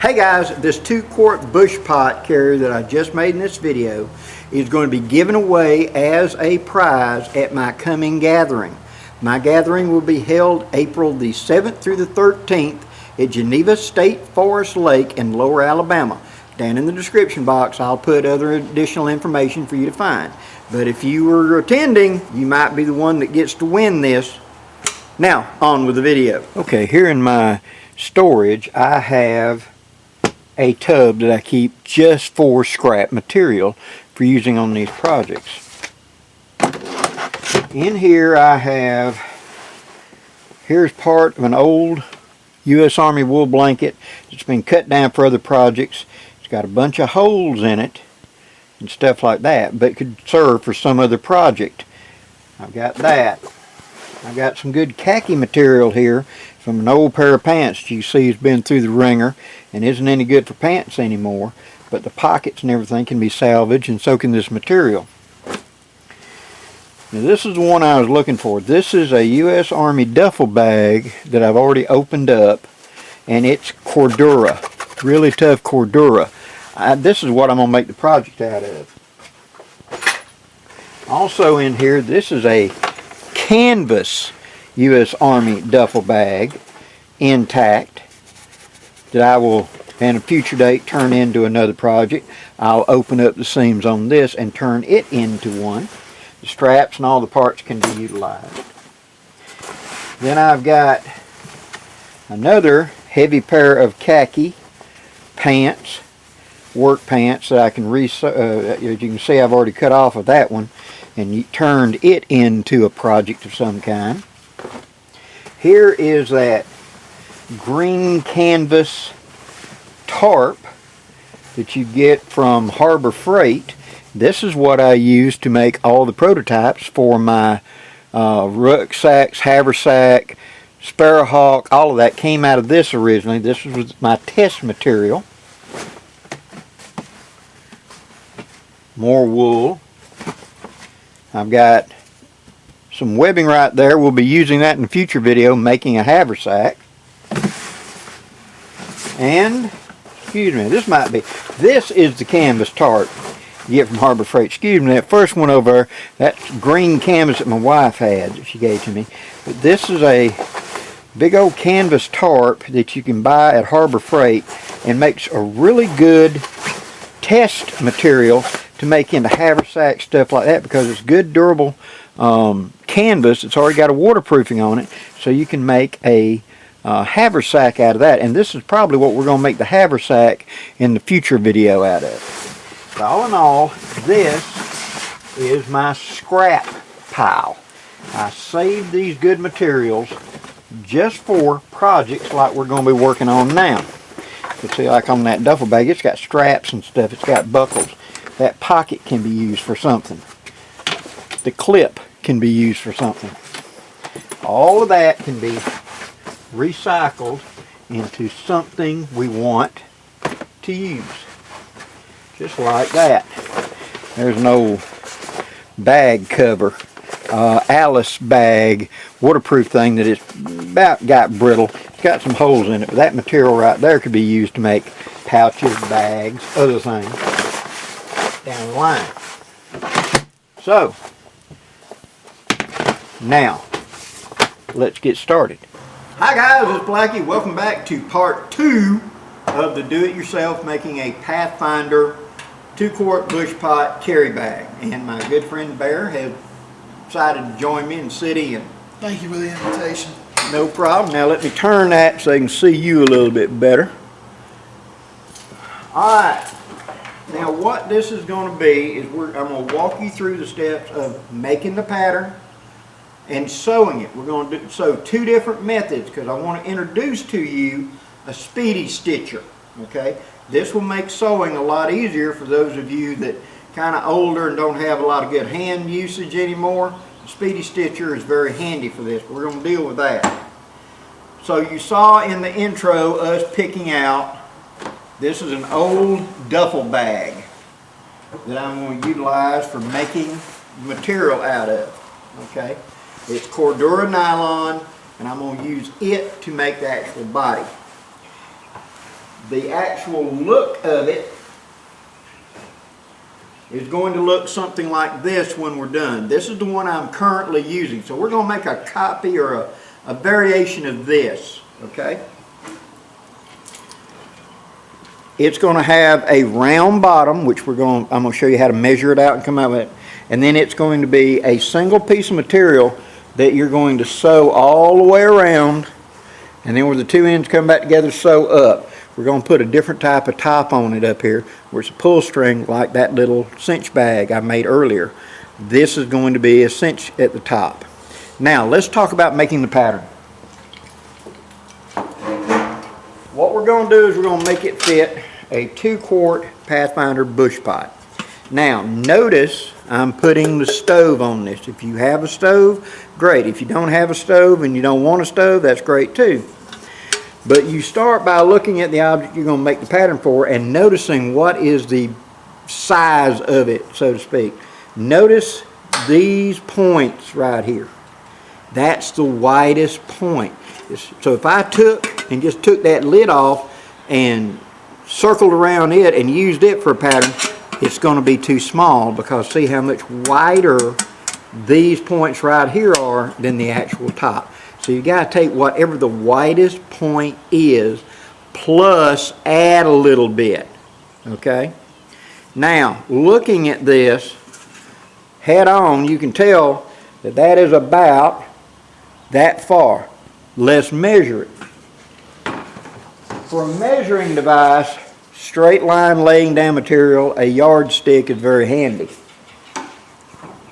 Hey guys, this 2-quart Bushpot carrier that I just made in this video is going to be given away as a prize at my coming gathering. My gathering will be held April the 7th through the 13th at Geneva State Forest Lake in Lower Alabama. Down in the description box I'll put other additional information for you to find. But if you were attending, you might be the one that gets to win this. Now, on with the video. Okay, here in my storage I have a tub that I keep just for scrap material for using on these projects. In here I have, here's part of an old U.S. Army wool blanket that's been cut down for other projects. It's got a bunch of holes in it and stuff like that, but it could serve for some other project. I've got that. I've got some good khaki material here from an old pair of pants that you see has been through the wringer and isn't any good for pants anymore, but the pockets and everything can be salvaged, and so can this material. Now this is the one I was looking for. This is a U.S. Army duffel bag that I've already opened up, and it's Cordura, really tough Cordura. This is what I'm going to make the project out of. Also in here, this is a canvas U.S. Army duffel bag, intact, that I will, at a future date, turn into another project. I'll open up the seams on this and turn it into one. The straps and all the parts can be utilized. Then I've got another heavy pair of khaki pants, work pants, that I can as you can see I've already cut off of that one and turned it into a project of some kind. Here is that green canvas tarp that you get from Harbor Freight. This is what I use to make all the prototypes for my rucksacks, haversack, sparrowhawk. All of that came out of this originally. This was my test material. More wool. I've got some webbing right there. We'll be using that in a future video, making a haversack. And, excuse me, this is the canvas tarp you get from Harbor Freight. Excuse me, that first one over there, that's green canvas that my wife had that she gave to me. But this is a big old canvas tarp that you can buy at Harbor Freight and makes a really good test material to make into haversack, stuff like that, because it's good, durable canvas. It's already got a waterproofing on it, so you can make a haversack out of that. And this is probably what we're going to make the haversack in the future video out of. So all in all, this is my scrap pile. I saved these good materials just for projects like we're going to be working on now. You see, like on that duffel bag, it's got straps and stuff. It's got buckles. That pocket can be used for something. The clip can be used for something. All of that can be recycled into something we want to use. Just like that. There's an old bag cover, Alice bag, waterproof thing that is about got brittle. It's got some holes in it, but that material right there could be used to make pouches, bags, other things down the line. So, now, let's get started. Hi guys, it's Blackie. Welcome back to part 2 of the do-it-yourself making a Pathfinder 2-quart Bushpot carry bag. And my good friend Bear has decided to join me in the city. And thank you for the invitation. No problem. Now let me turn that so I can see you a little bit better. Alright. Now what this is going to be is I'm going to walk you through the steps of making the pattern and sewing it. We're going to sew 2 different methods because I want to introduce to you a speedy stitcher. Okay, this will make sewing a lot easier for those of you that kind of older and don't have a lot of good hand usage anymore. The speedy stitcher is very handy for this. We're going to deal with that. So you saw in the intro us picking out, this is an old duffel bag that I'm going to utilize for making material out of. Okay, it's Cordura nylon, and I'm going to use it to make the actual body. the actual look of it is going to look something like this when we're done. This is the one I'm currently using. So we're going to make a copy or a variation of this, okay? It's going to have a round bottom, which I'm going to show you how to measure it out and come out with it. And then it's going to be a single piece of material that you're going to sew all the way around, and then where the two ends come back together, sew up. We're going to put a different type of top on it up here, where it's a pull string like that little cinch bag I made earlier. This is going to be a cinch at the top. Now let's talk about making the pattern. What we're going to do is we're going to make it fit a 2-quart Pathfinder Bushpot. Now notice I'm putting the stove on this. If you have a stove, great. If you don't have a stove and you don't want a stove, that's great too. But you start by looking at the object you're going to make the pattern for and noticing what is the size of it, so to speak. Notice these points right here. That's the widest point. So if I just took that lid off and circled around it and used it for a pattern, it's going to be too small, because see how much wider these points right here are than the actual top. So you got to take whatever the widest point is plus add a little bit, okay? Now looking at this head on, you can tell that that is about that far. Let's measure it. For a measuring device, straight line laying down material, a yardstick is very handy.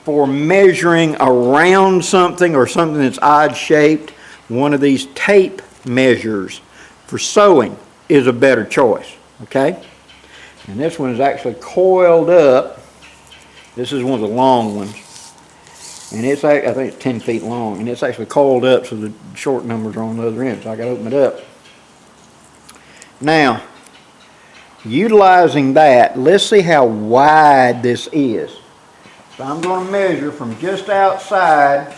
For measuring around something or something that's odd shaped, one of these tape measures for sewing is a better choice, okay? And this one is actually coiled up. This is one of the long ones. And it's, I think it's 10 feet long, and it's actually coiled up so the short numbers are on the other end, so I got to open it up. Now, utilizing that, let's see how wide this is. So I'm going to measure from just outside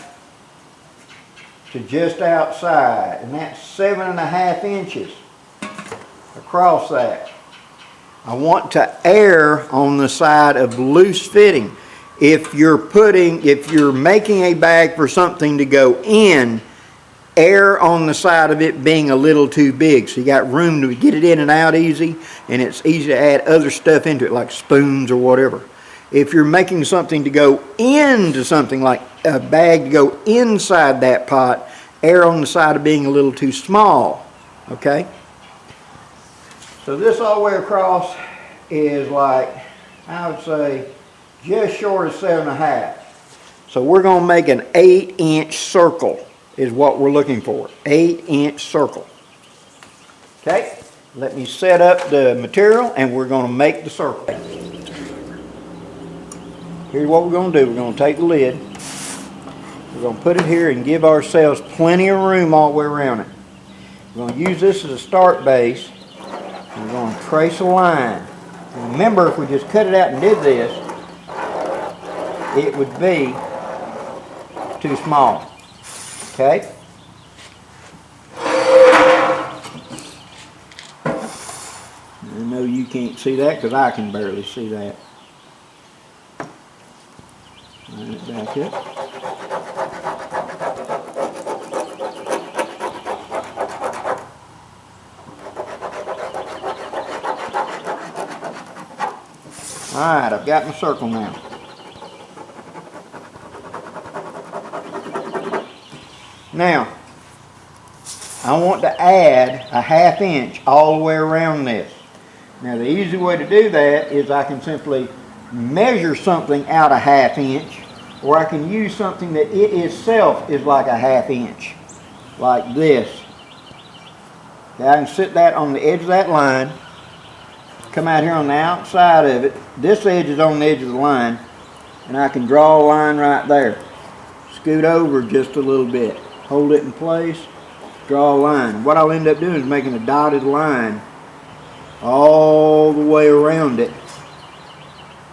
to just outside, and that's 7.5 inches across that. I want to err on the side of loose fitting. If you're making a bag for something to go in, err on the side of it being a little too big, so you got room to get it in and out easy, and it's easy to add other stuff into it like spoons or whatever. If you're making something to go into something like a bag to go inside that pot, err on the side of being a little too small, okay? So this all the way across is like, I would say, just short of 7.5. So we're going to make an 8-inch circle is what we're looking for. 8-inch circle. Okay, let me set up the material and we're going to make the circle. Here's what we're going to do. We're going to take the lid. We're going to put it here and give ourselves plenty of room all the way around it. We're going to use this as a start base. We're going to trace a line. And remember, if we just cut it out and did this, it would be too small. Okay? I know you can't see that because I can barely see that. Line it back up. Alright, I've got my circle now. Now, I want to add a 1/2 inch all the way around this. Now the easy way to do that is I can simply measure something out a 1/2 inch, or I can use something that it itself is like a 1/2 inch, like this. Now I can sit that on the edge of that line, come out here on the outside of it. This edge is on the edge of the line, and I can draw a line right there. Scoot over just a little bit. Hold it in place, draw a line. What I'll end up doing is making a dotted line all the way around it,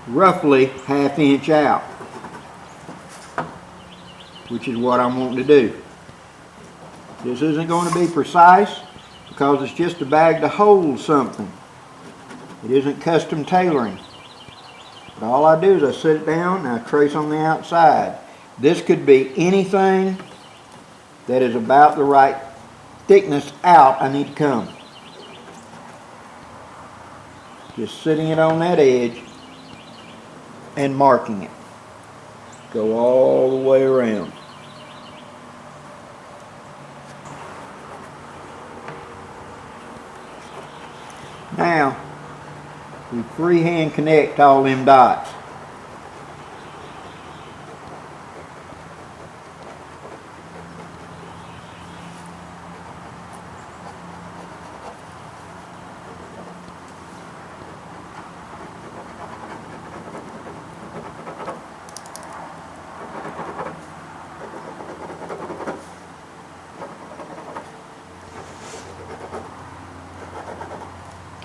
roughly 1/2 inch out, which is what I'm wanting to do. This isn't going to be precise. because it's just a bag to hold something. It isn't custom tailoring. But all I do is I set it down and I trace on the outside. This could be anything that is about the right thickness out I need to come. Just sitting it on that edge and marking it. Go all the way around. Now, we freehand connect all them dots.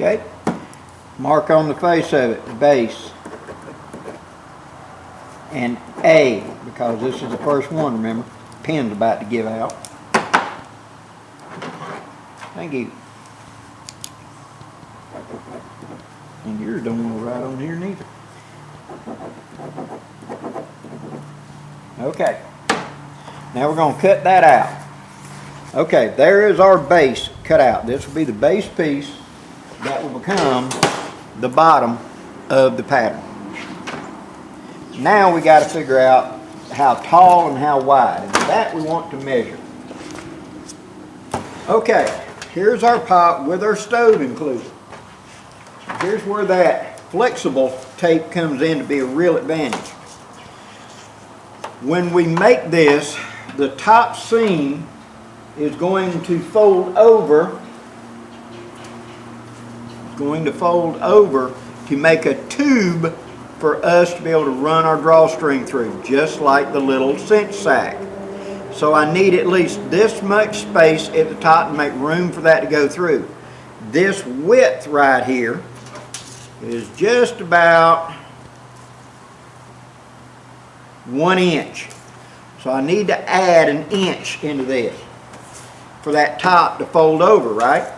Okay, mark on the face of it, the base, and A, because this is the first one, remember, pen's about to give out. Thank you. And yours don't want to write on here neither. Okay, now we're going to cut that out. Okay, there is our base cut out. This will be the base piece that will become the bottom of the pattern. Now we got to figure out how tall and how wide, and that we want to measure. Okay, here's our pot with our stove included. Here's where that flexible tape comes in to be a real advantage. When we make this, the top seam is going to fold over to make a tube for us to be able to run our drawstring through, just like the little cinch sack. So I need at least this much space at the top to make room for that to go through. This width right here is just about 1 inch. So I need to add an inch into this for that top to fold over, right?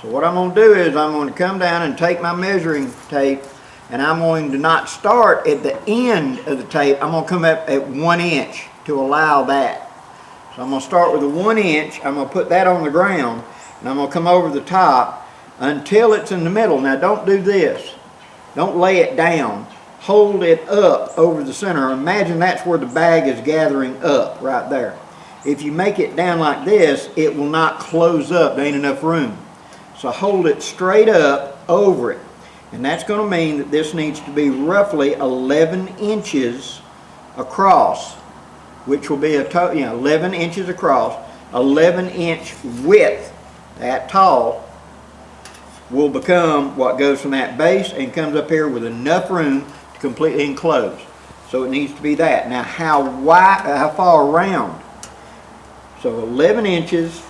So what I'm going to do is I'm going to come down and take my measuring tape, and I'm going to not start at the end of the tape. I'm going to come up at 1 inch to allow that. So I'm going to start with a 1 inch. I'm going to put that on the ground, and I'm going to come over the top until it's in the middle. Now don't do this. Don't lay it down. Hold it up over the center. Imagine that's where the bag is gathering up, right there. If you make it down like this, it will not close up. There ain't enough room. So hold it straight up over it. And that's going to mean that this needs to be roughly 11 inches across, which will be 11 inches across, 11 inch width. That tall will become what goes from that base and comes up here with enough room to completely enclose. So it needs to be that. Now how far around? So 11 inches.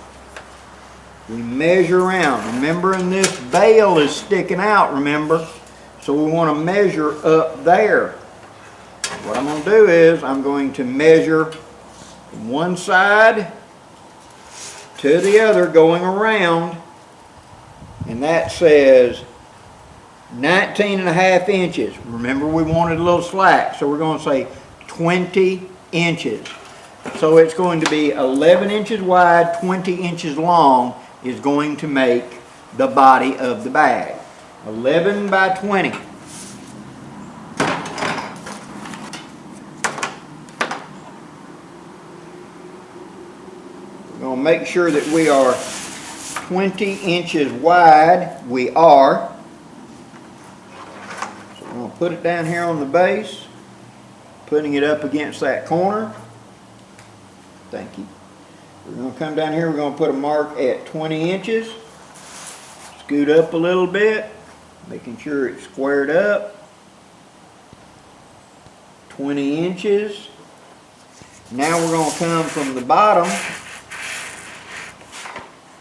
We measure around. Remember, and this bail is sticking out, remember? So we want to measure up there. What I'm going to do is I'm going to measure from one side to the other going around, and that says 19.5 inches. Remember, we wanted a little slack, so we're going to say 20 inches. So it's going to be 11 inches wide, 20 inches long, is going to make the body of the bag. 11 by 20. We're going to make sure that we are 20 inches wide. We are. So we're going to put it down here on the base, putting it up against that corner. Thank you. We're going to come down here, we're going to put a mark at 20 inches. Scoot up a little bit, making sure it's squared up. 20 inches. Now we're going to come from the bottom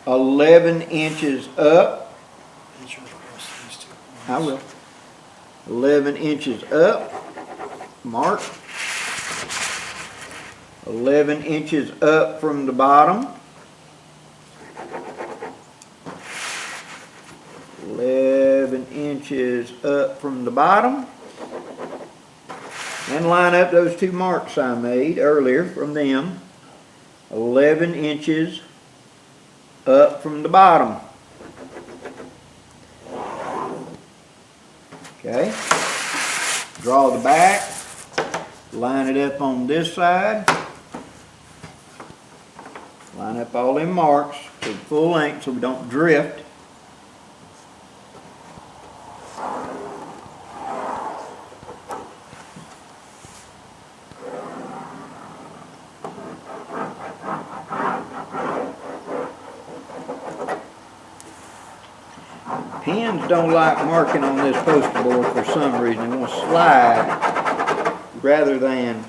11 inches up. I will. 11 inches up. Mark. 11 inches up from the bottom. inches up from the bottom. And line up those two marks I made earlier from them. 11 inches up from the bottom. Okay. Draw the back. Line it up on this side. Line up all them marks to full length so we don't drift. Pins don't like marking on this poster board for some reason. They want to slide rather than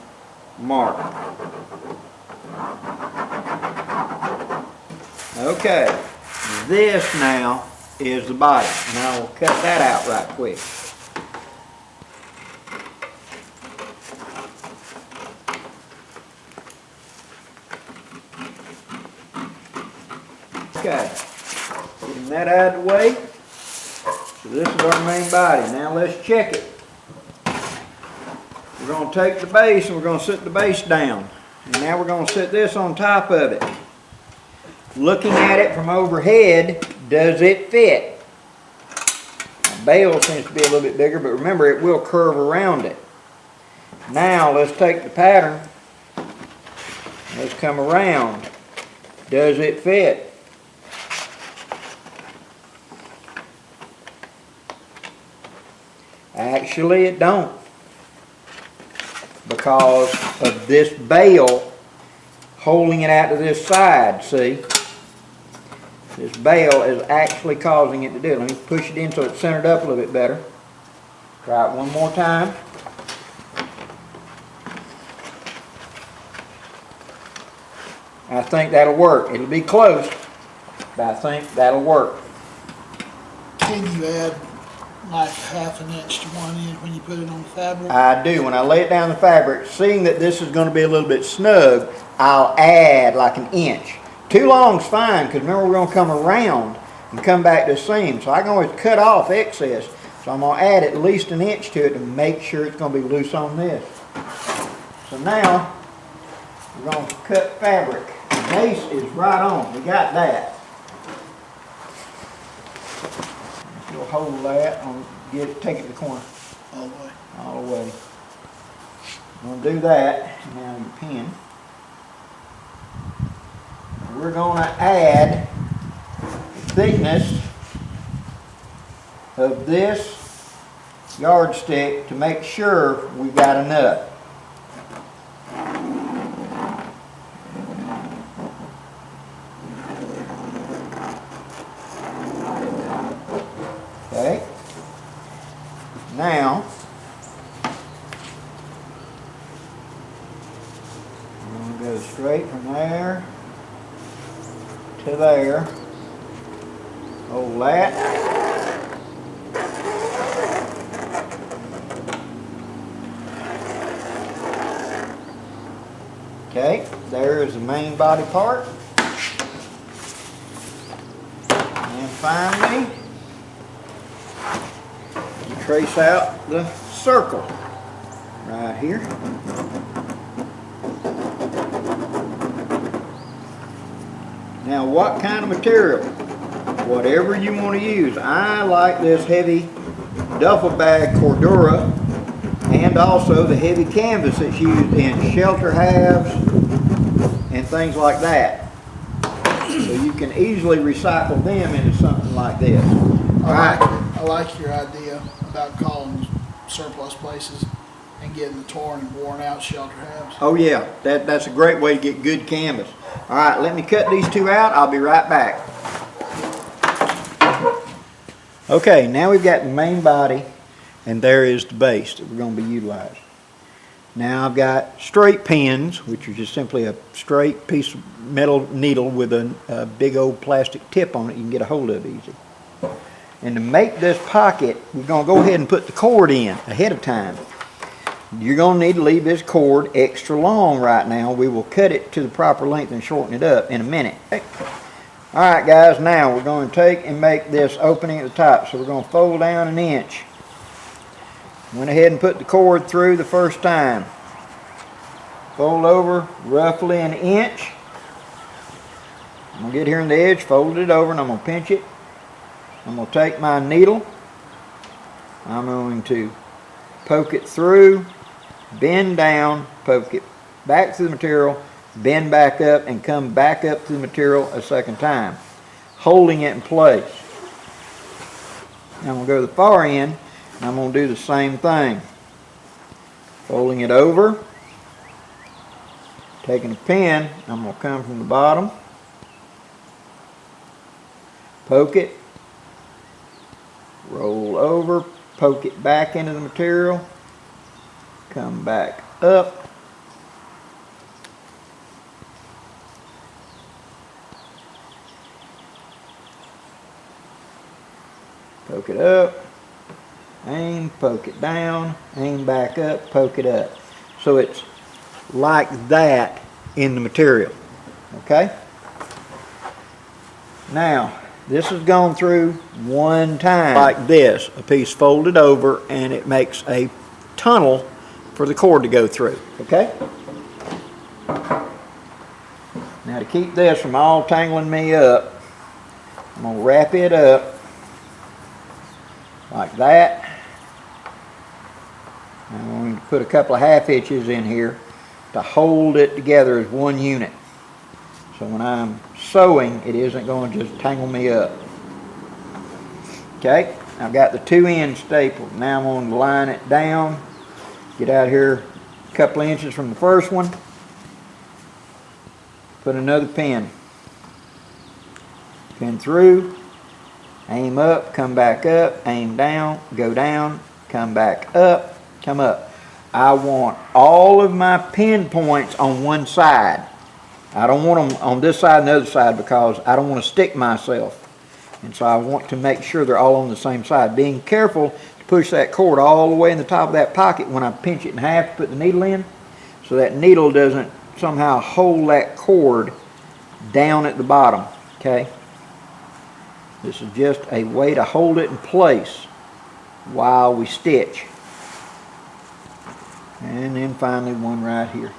mark. Okay, this now is the body. Now we'll cut that out right quick. Okay, getting that out of the way. So this is our main body. Now let's check it. We're going to take the base and we're going to set the base down. And now we're going to set this on top of it. Looking at it from overhead, does it fit? The bale seems to be a little bit bigger, but remember it will curve around it. Now let's take the pattern. Let's come around. Does it fit? Actually, it don't, because of this bale holding it out to this side. See, this bale is actually causing it to do it. Let me push it in so it's centered up a little bit better. Try it one more time. I think that'll work. It'll be close, but I think that'll work. Can you add like ½ an inch to 1 inch when you put it on the fabric? I do. When I lay it down the fabric, seeing that this is going to be a little bit snug, I'll add like an inch. Too long's fine, because remember we're going to come around and come back to the seam. So I can always cut off excess. So I'm going to add at least an inch to it to make sure it's going to be loose on this. So now we're going to cut fabric. The base is right on. We got that. We'll hold that and get it, take it to the corner. All the way. All the way. I'm going to do that. Now your pin. We're going to add the thickness of this yardstick to make sure we got enough. Okay. Now, I'm going to go straight from there to there. Hold that. Okay, there is the main body part. And finally, trace out the circle right here. Now what kind of material? Whatever you want to use. I like this heavy duffel bag Cordura, and also the heavy canvas that's used in shelter halves and things like that. So you can easily recycle them into something like this. I like your idea about calling surplus places and getting the torn and worn out shelter halves. Oh yeah, that's a great way to get good canvas. All right, let me cut these two out. I'll be right back. Okay, now we've got the main body, and there is the base that we're going to be utilizing. Now I've got straight pins, which are just simply a straight piece of metal needle with a big old plastic tip on it you can get a hold of easy. And to make this pocket, we're going to go ahead and put the cord in ahead of time. You're going to need to leave this cord extra long right now. We will cut it to the proper length and shorten it up in a minute. Alright guys, now we're going to take and make this opening at the top. So we're going to fold down 1 inch. Went ahead and put the cord through the first time. Fold over roughly 1 inch. I'm going to get here on the edge, fold it over, and I'm going to pinch it. I'm going to take my needle. I'm going to poke it through, bend down, poke it back through the material, bend back up, and come back up to the material a second time, holding it in place. Now I'm going to go to the far end, and I'm going to do the same thing. Folding it over, taking a pin, I'm going to come from the bottom, poke it, roll over, poke it back into the material, come back up, poke it up, aim, poke it down, aim back up, poke it up. So it's like that in the material. Okay? Now, this is gone through 1 time like this, a piece folded over, and it makes a tunnel for the cord to go through. Okay? Now to keep this from all tangling me up, I'm going to wrap it up like that. I'm going to put a couple of 1/2 inches in here to hold it together as one unit. So when I'm sewing, it isn't going to just tangle me up. Okay, I've got the 2 ends stapled. Now I'm going to line it down, get out here a couple of inches from the first one, put another pin through, aim up, come back up, aim down, go down, come back up, come up. I want all of my pin points on one side. I don't want them on this side and the other side because I don't want to stick myself. And so I want to make sure they're all on the same side. Being careful to push that cord all the way in the top of that pocket when I pinch it in half to put the needle in, so that needle doesn't somehow hold that cord down at the bottom. Okay? This is just a way to hold it in place while we stitch. And then finally one right here.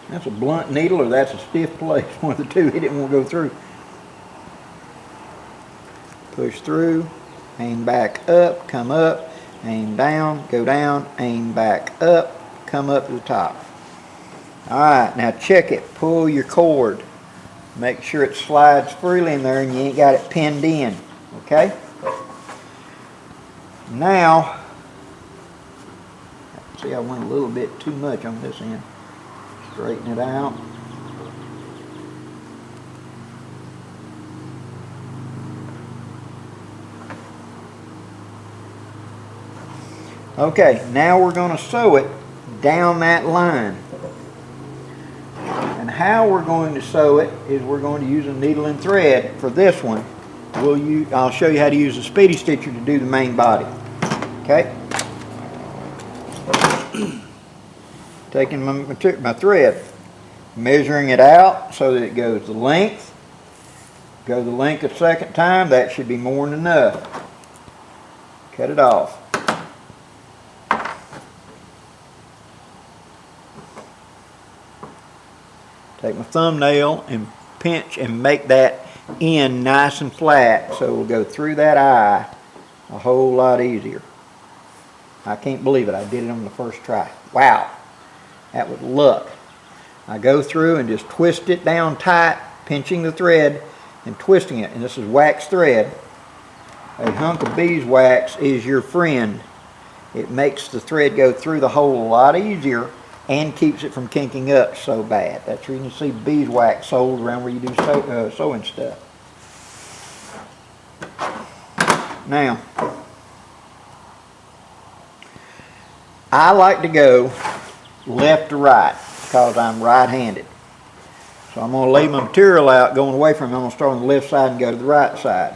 That's a blunt needle or that's a stiff place. One of the two. It didn't want to go through. Push through, aim back up, come up, aim down, go down, aim back up, come up to the top. Alright, now check it. Pull your cord. Make sure it slides freely in there and you ain't got it pinned in. Okay? Now, see, I went a little bit too much on this end. Straighten it out. Okay, now we're going to sew it down that line. And how we're going to sew it is we're going to use a needle and thread for this one. I'll show you how to use a speedy stitcher to do the main body. Okay? Taking my thread, measuring it out so that it goes the length. Go the length a second time. That should be more than enough. Cut it off. Take my thumbnail and pinch and make that end nice and flat so we'll go through that eye a whole lot easier. I can't believe it. I did it on the first try. Wow. That was luck. I go through and just twist it down tight, pinching the thread and twisting it. And this is wax thread. A hunk of beeswax is your friend. It makes the thread go through the hole a lot easier and keeps it from kinking up so bad. That's where you can see beeswax sold around where you do sewing stuff. Now, I like to go left to right because I'm right-handed. So I'm going to lay my material out going away from it. I'm going to start on the left side and go to the right side.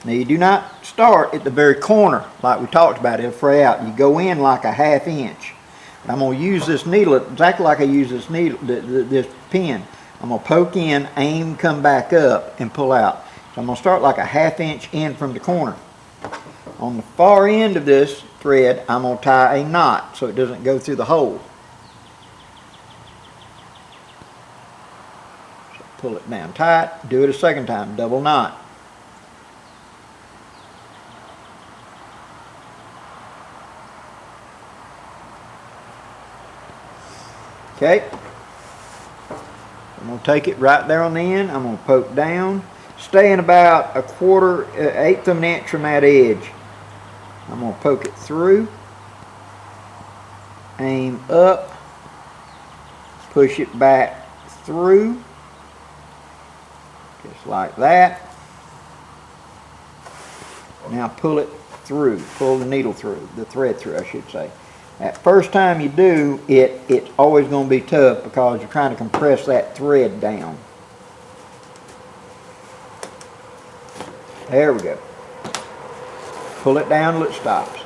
Now you do not start at the very corner like we talked about. It'll fray out. You go in like a 1/2 inch. I'm going to use this needle exactly like I use this needle, this pin. I'm going to poke in, aim, come back up, and pull out. So I'm going to start like a 1/2 inch in from the corner. On the far end of this thread, I'm going to tie a knot so it doesn't go through the hole. So pull it down tight, do it a second time, double knot. Okay, I'm going to take it right there on the end. I'm going to poke down, staying about 1/4 of an inch from that edge. I'm going to poke it through, aim up, push it back through, just like that. Now pull it through, pull the needle through, the thread through, I should say. That first time you do it, it's always going to be tough because you're trying to compress that thread down. There we go. Pull it down till it stops.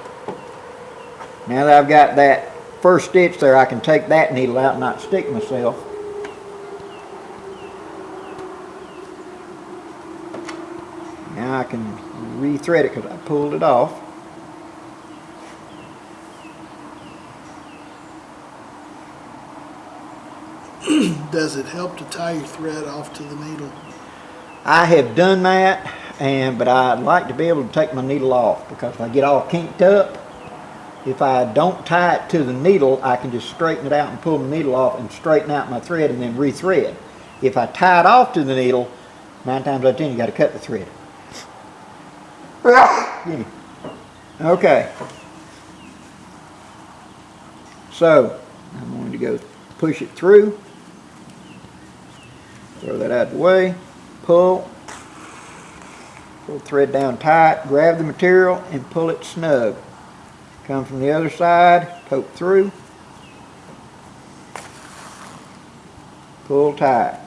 Now that I've got that first stitch there, I can take that needle out and not stick myself. Now I can re-thread it because I pulled it off. Does it help to tie your thread off to the needle? I have done that, but I'd like to be able to take my needle off because if I get all kinked up, if I don't tie it to the needle, I can just straighten it out and pull the needle off and straighten out my thread and then re-thread. If I tie it off to the needle, 9 times out of 10 you got to cut the thread. Okay. So I'm going to go push it through. Throw that out of the way, pull the thread down tight, grab the material and pull it snug. Come from the other side, poke through, pull tight.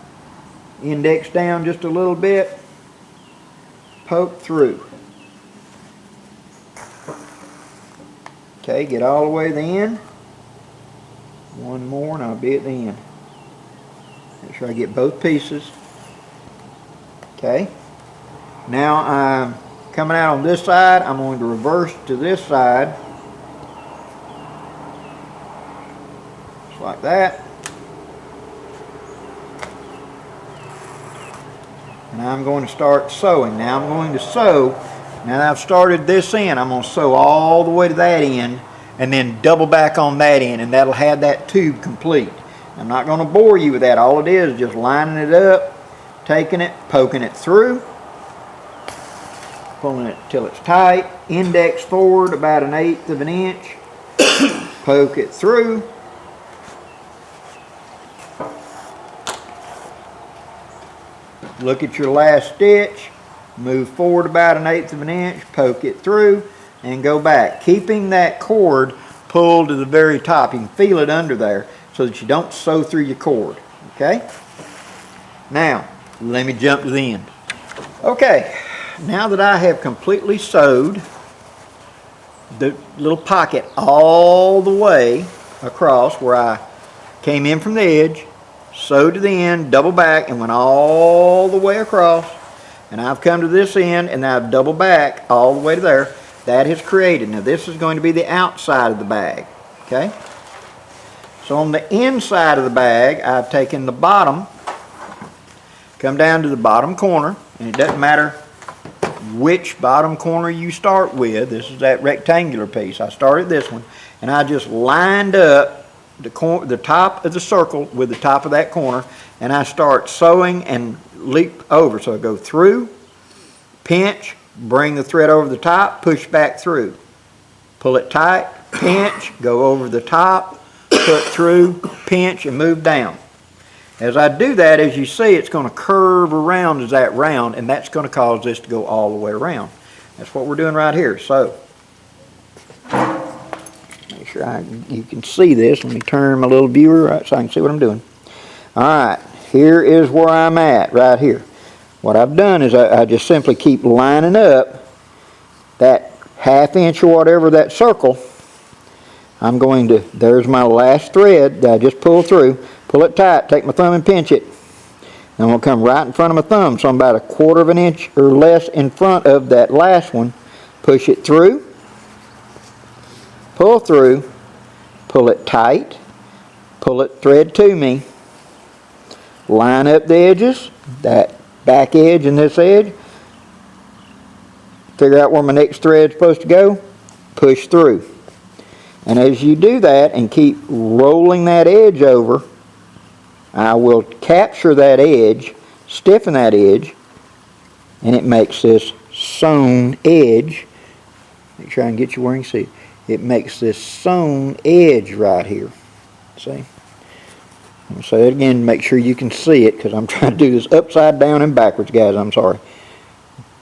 Index down just a little bit, poke through. Okay, get all the way to the end. One more and I'll be at the end. Make sure I get both pieces. Okay. Now I'm coming out on this side. I'm going to reverse to this side. Just like that. And I'm going to start sewing. Now I'm going to sew. Now that I've started this end, I'm going to sew all the way to that end and then double back on that end, and that'll have that tube complete. I'm not going to bore you with that. All it is just lining it up, taking it, poking it through, pulling it till it's tight, index forward about 1/8 of an inch, poke it through, look at your last stitch, move forward about 1/8 of an inch, poke it through, and go back, keeping that cord pulled to the very top. You can feel it under there so that you don't sew through your cord. Okay? Now, let me jump to the end. Okay, now that I have completely sewed the little pocket all the way across where I came in from the edge, sewed to the end, double back, and went all the way across, and I've come to this end and I've doubled back all the way to there. That has created. Now this is going to be the outside of the bag. Okay? So on the inside of the bag, I've taken the bottom, come down to the bottom corner, and it doesn't matter which bottom corner you start with. This is that rectangular piece. I started this one, and I just lined up the top of the circle with the top of that corner, and I start sewing and leap over. So I go through, pinch, bring the thread over the top, push back through, pull it tight, pinch, go over the top, put through, pinch, and move down. As I do that, as you see, it's going to curve around as that round, and that's going to cause this to go all the way around. That's what we're doing right here. So make sure you can see this. Let me turn my little viewer right so I can see what I'm doing. All right, here is where I'm at right here. What I've done is I just simply keep lining up that 1/2 inch or whatever that circle. I'm going to, there's my last thread that I just pulled through. Pull it tight, take my thumb and pinch it. And I'm going to come right in front of my thumb, so I'm about 1/4 of an inch or less in front of that last one. Push it through, pull through, pull it tight, pull it thread to me, line up the edges, that back edge and this edge, figure out where my next thread's supposed to go, push through. And as you do that and keep rolling that edge over, I will capture that edge, stiffen that edge, and it makes this sewn edge. Make sure I can get you where you can see it. It makes this sewn edge right here. See? I'll say it again to make sure you can see it, because I'm trying to do this upside down and backwards, guys. I'm sorry.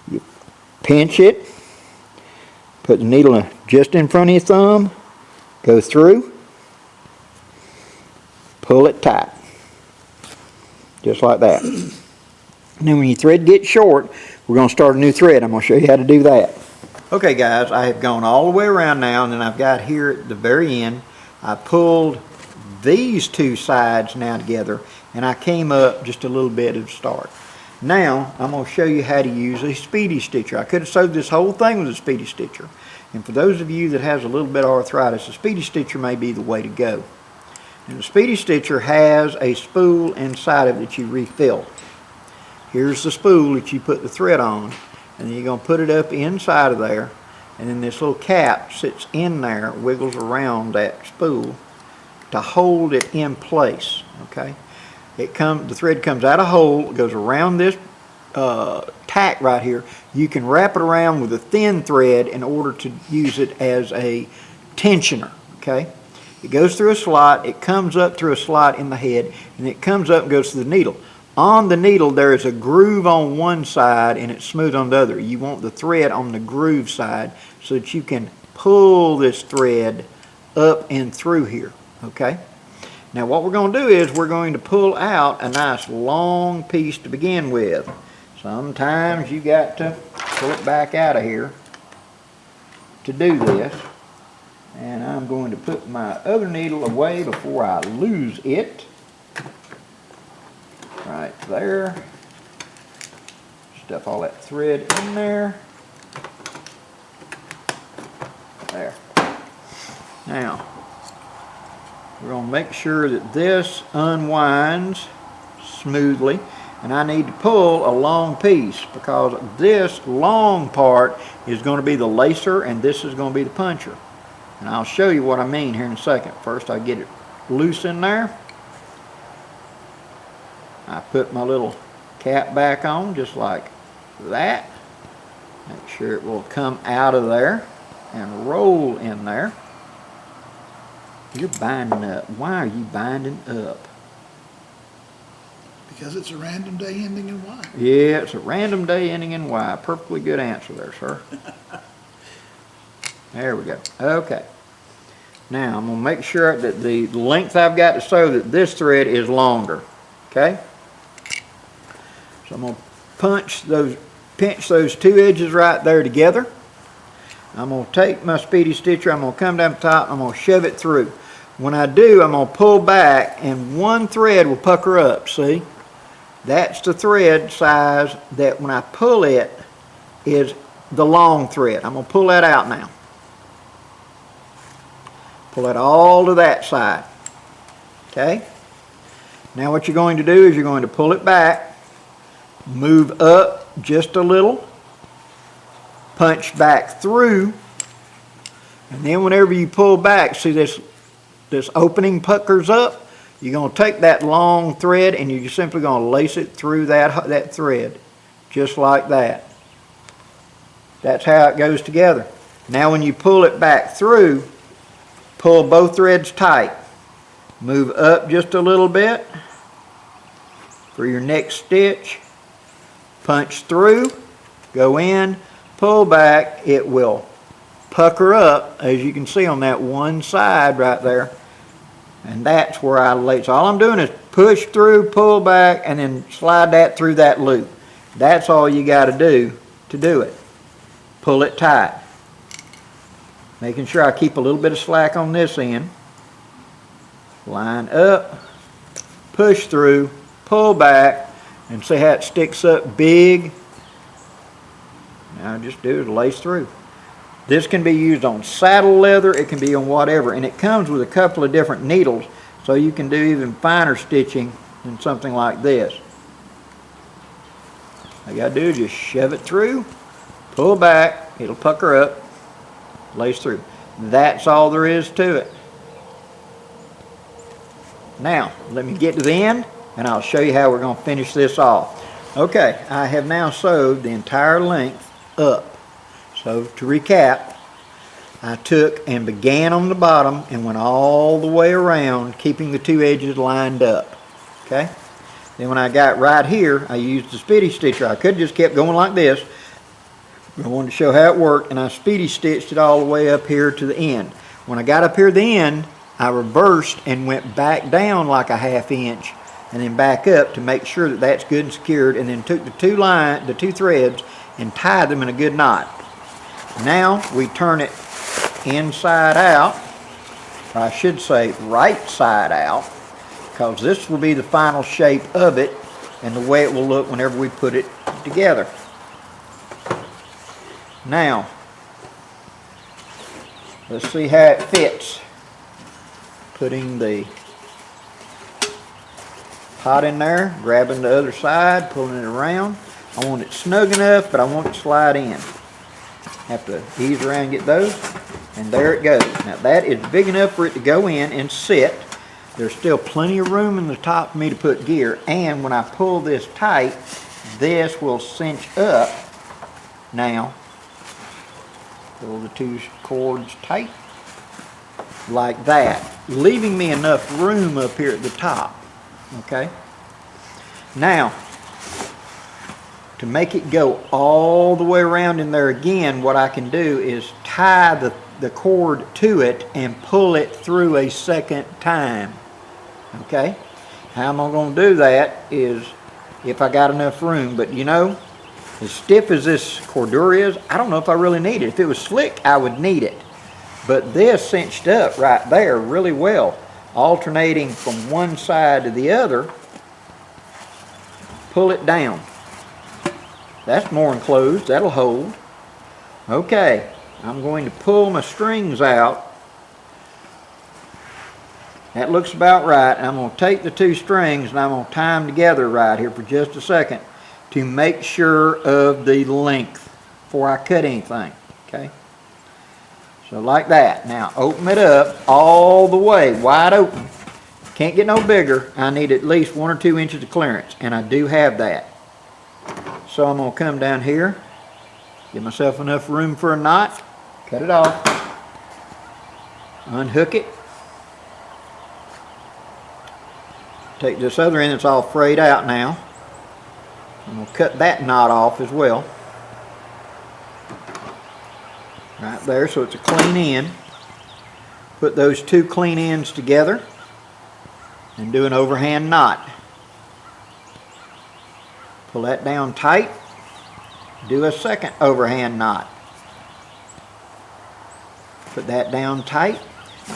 You pinch it, put the needle just in front of your thumb, go through, pull it tight. Just like that. And then when your thread gets short, we're going to start a new thread. I'm going to show you how to do that. Okay guys, I have gone all the way around now, and then I've got here at the very end, I pulled these two sides now together, and I came up just a little bit at the start. Now, I'm going to show you how to use a speedy stitcher. I could have sewed this whole thing with a speedy stitcher. And for those of you that has a little bit of arthritis, a speedy stitcher may be the way to go. And the speedy stitcher has a spool inside of it that you refill. Here's the spool that you put the thread on, and then you're going to put it up inside of there, and then this little cap sits in there, wiggles around that spool to hold it in place. Okay, the thread comes out of hole, goes around this tack right here. You can wrap it around with a thin thread in order to use it as a tensioner. Okay. It goes through a slot, it comes up through a slot in the head, and it comes up and goes to the needle. On the needle there is a groove on one side and it's smooth on the other. You want the thread on the groove side so that you can pull this thread up and through here. Okay? Now what we're going to do is we're going to pull out a nice long piece to begin with. Sometimes you got to pull it back out of here to do this. And I'm going to put my other needle away before I lose it. Right there. Stuff all that thread in there. There. Now, we're going to make sure that this unwinds smoothly. And I need to pull a long piece, because this long part is going to be the lacer and this is going to be the puncher. And I'll show you what I mean here in a second. First I get it loose in there. I put my little cap back on just like that. Make sure it will come out of there and roll in there. You're binding up. Why are you binding up? Because it's a random day ending in Y. Yeah, it's a random day ending in Y. Perfectly good answer there, sir. There we go. Okay. Now I'm going to make sure that the length I've got to sew, that this thread is longer. Okay? So I'm going to pinch those two edges right there together. I'm going to take my speedy stitcher, I'm going to come down the top, I'm going to shove it through. When I do, I'm going to pull back and one thread will pucker up, see? That's the thread size that when I pull it is the long thread. I'm going to pull that out now. Pull it all to that side. Okay? Now what you're going to do is you're going to pull it back, move up just a little, punch back through, and then whenever you pull back, see this opening puckers up, you're going to take that long thread and you're just simply going to lace it through that thread, just like that. That's how it goes together. Now when you pull it back through, pull both threads tight. Move up just a little bit for your next stitch. Punch through, go in, pull back. It will pucker up, as you can see on that one side right there. And that's where I lace. So all I'm doing is push through, pull back, and then slide that through that loop. That's all you got to do it. Pull it tight. Making sure I keep a little bit of slack on this end. Line up, push through, pull back, and see how it sticks up big. Now just do is lace through. This can be used on saddle leather, it can be on whatever, and it comes with a couple of different needles, so you can do even finer stitching than something like this. All you gotta do is just shove it through, pull back, it'll pucker up, lace through. That's all there is to it. Now, let me get to the end, and I'll show you how we're gonna finish this off. Okay, I have now sewed the entire length up. So to recap, I took and began on the bottom and went all the way around, keeping the two edges lined up. Okay? Then when I got right here, I used the speedy stitcher. I could have just kept going like this. I wanted to show how it worked, and I speedy stitched it all the way up here to the end. When I got up here to the end, I reversed and went back down like a ½ inch and then back up to make sure that that's good and secured, and then took the two threads and tied them in a good knot. Now we turn it inside out, or I should say right side out, because this will be the final shape of it and the way it will look whenever we put it together. Now, let's see how it fits. Putting the pot in there, grabbing the other side, pulling it around. I want it snug enough, but I want it to slide in. Have to ease around and get those, and there it goes. Now that is big enough for it to go in and sit. There's still plenty of room in the top for me to put gear, and when I pull this tight, this will cinch up. Now, pull the two cords tight, like that, leaving me enough room up here at the top, okay? Now, to make it go all the way around in there again, what I can do is tie the cord to it and pull it through a second time. Okay? How am I going to do that is if I got enough room, but you know, as stiff as this Cordura is, I don't know if I really need it. If it was slick, I would need it. But this cinched up right there really well, alternating from one side to the other. Pull it down. That's more enclosed, that'll hold. Okay, I'm going to pull my strings out. That looks about right. I'm going to take the two strings and I'm going to tie them together right here for just a second to make sure of the length before I cut anything. Okay, so like that. Now open it up all the way, wide open. Can't get no bigger. I need at least 1 or 2 inches of clearance, and I do have that. So I'm going to come down here, give myself enough room for a knot, cut it off, unhook it, take this other end that's all frayed out now. I'm going to cut that knot off as well. Right there, so it's a clean end. Put those two clean ends together and do an overhand knot. Pull that down tight, do a second overhand knot. Put that down tight.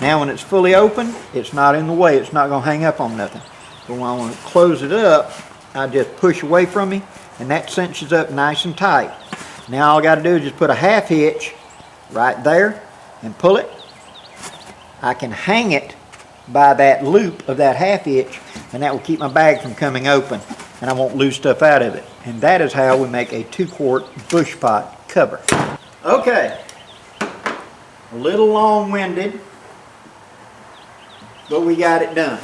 Now when it's fully open, it's not in the way, it's not going to hang up on nothing. But when I want to close it up, I just push away from me, and that cinches up nice and tight. Now all I got to do is just put a ½ hitch right there and pull it. I can hang it by that loop of that ½ hitch, and that will keep my bag from coming open, and I won't lose stuff out of it. And that is how we make a 2-quart Bushpot cover. Okay, a little long-winded, but we got it done.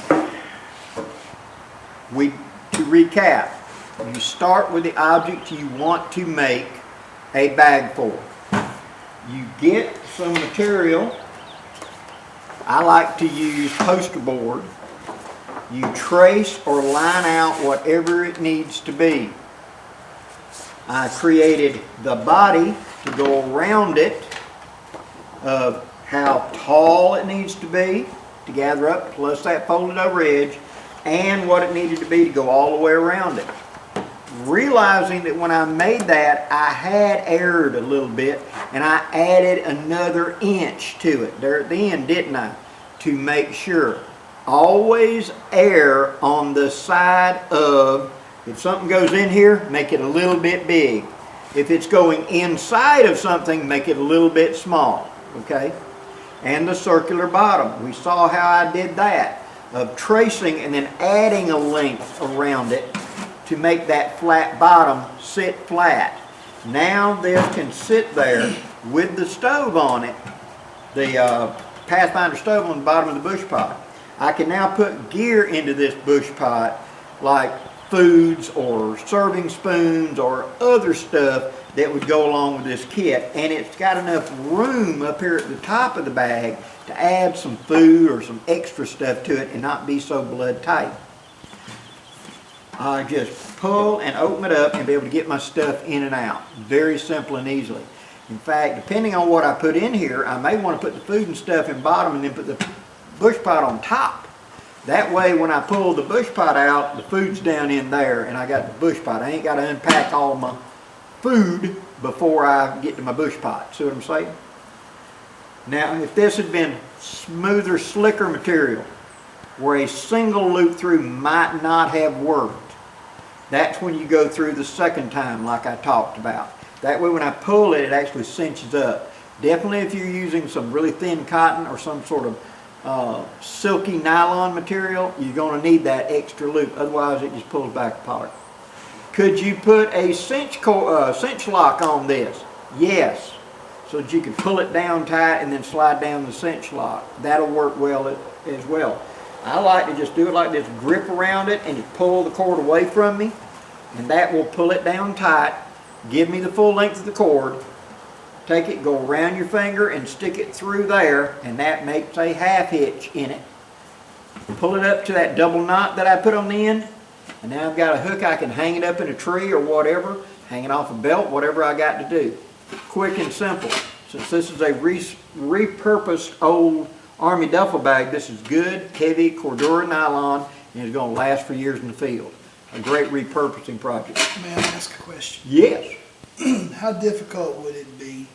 To recap, you start with the object you want to make a bag for. You get some material. I like to use poster board. You trace or line out whatever it needs to be. I created the body to go around it, of how tall it needs to be to gather up, plus that folded over edge, and what it needed to be to go all the way around it. realizing that when I made that, I had erred a little bit, and I added another inch to it there at the end, didn't I? To make sure. Always err on the side of, if something goes in here, make it a little bit big. If it's going inside of something, make it a little bit small, okay? And the circular bottom. We saw how I did that, of tracing and then adding a length around it to make that flat bottom sit flat. Now this can sit there with the stove on it, the Pathfinder stove on the bottom of the bush pot. I can now put gear into this bush pot, like foods or serving spoons or other stuff that would go along with this kit, and it's got enough room up here at the top of the bag to add some food or some extra stuff to it and not be so blood tight. I just pull and open it up and be able to get my stuff in and out. Very simple and easily. In fact, depending on what I put in here, I may want to put the food and stuff in bottom and then put the bush pot on top. That way when I pull the bush pot out, the food's down in there and I got the bush pot. I ain't got to unpack all my food before I get to my bush pot. See what I'm saying? Now, if this had been smoother, slicker material, where a single loop through might not have worked, that's when you go through the second time like I talked about. That way when I pull it, it actually cinches up. Definitely if you're using some really thin cotton or some sort of silky nylon material, you're going to need that extra loop. Otherwise it just pulls back apart. Could you put a cinch lock on this? Yes. So that you can pull it down tight and then slide down the cinch lock. That'll work well as well. I like to just do it like this, grip around it and just pull the cord away from me, and that will pull it down tight, give me the full length of the cord, take it, go around your finger and stick it through there, and that makes a half hitch in it. Pull it up to that double knot that I put on the end, and now I've got a hook. I can hang it up in a tree or whatever, hang it off a belt, whatever I got to do. Quick and simple. Since this is a repurposed old Army duffel bag, this is good, heavy Cordura nylon, and it's going to last for years in the field. A great repurposing project. May I ask a question? Yes. How difficult would it be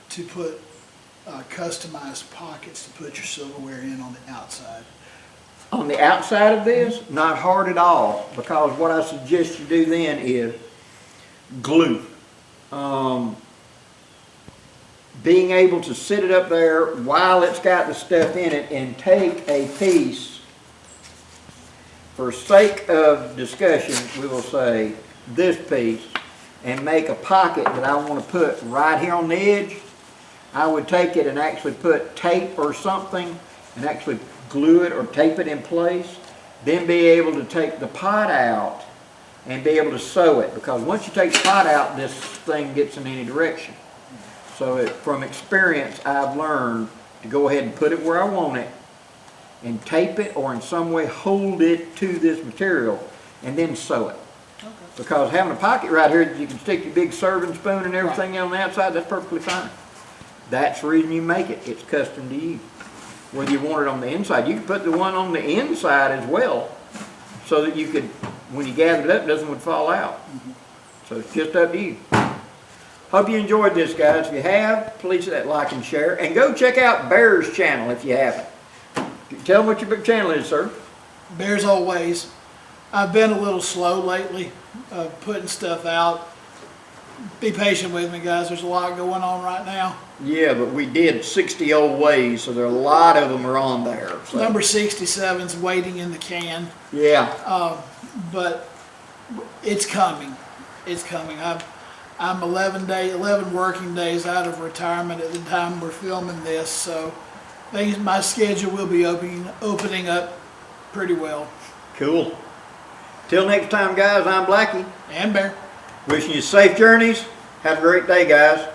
to put customized pockets to put your silverware in on the outside? On the outside of this, not hard at all, because what I suggest you do then is glue. Being able to sit it up there while it's got the stuff in it and take a piece, for sake of discussion, we will say this piece, and make a pocket that I want to put right here on the edge. I would take it and actually put tape or something and actually glue it or tape it in place, then be able to take the pot out and be able to sew it, because once you take the pot out, this thing gets in any direction. So from experience, I've learned to go ahead and put it where I want it and tape it or in some way hold it to this material and then sew it. Okay. Because having a pocket right here that you can stick your big serving spoon and everything on the outside, that's perfectly fine. That's the reason you make it. It's custom to you. Whether you want it on the inside, you can put the one on the inside as well, so that you could, when you gather it up, it doesn't fall out. So it's just up to you. Hope you enjoyed this, guys. If you have, please hit that like and share. And go check out Bear's channel if you haven't. Tell them what your channel is, sir. Bear's Always. I've been a little slow lately putting stuff out. Be patient with me, guys. There's a lot going on right now. Yeah, but we did 60 old ways, so there are a lot of them are on there. So. Number 67's waiting in the can. Yeah. But it's coming. It's coming. I'm 11 working days out of retirement at the time we're filming this, so my schedule will be opening up pretty well. Cool. Till next time, guys, I'm Blackie. And Bear. Wishing you safe journeys. Have a great day, guys.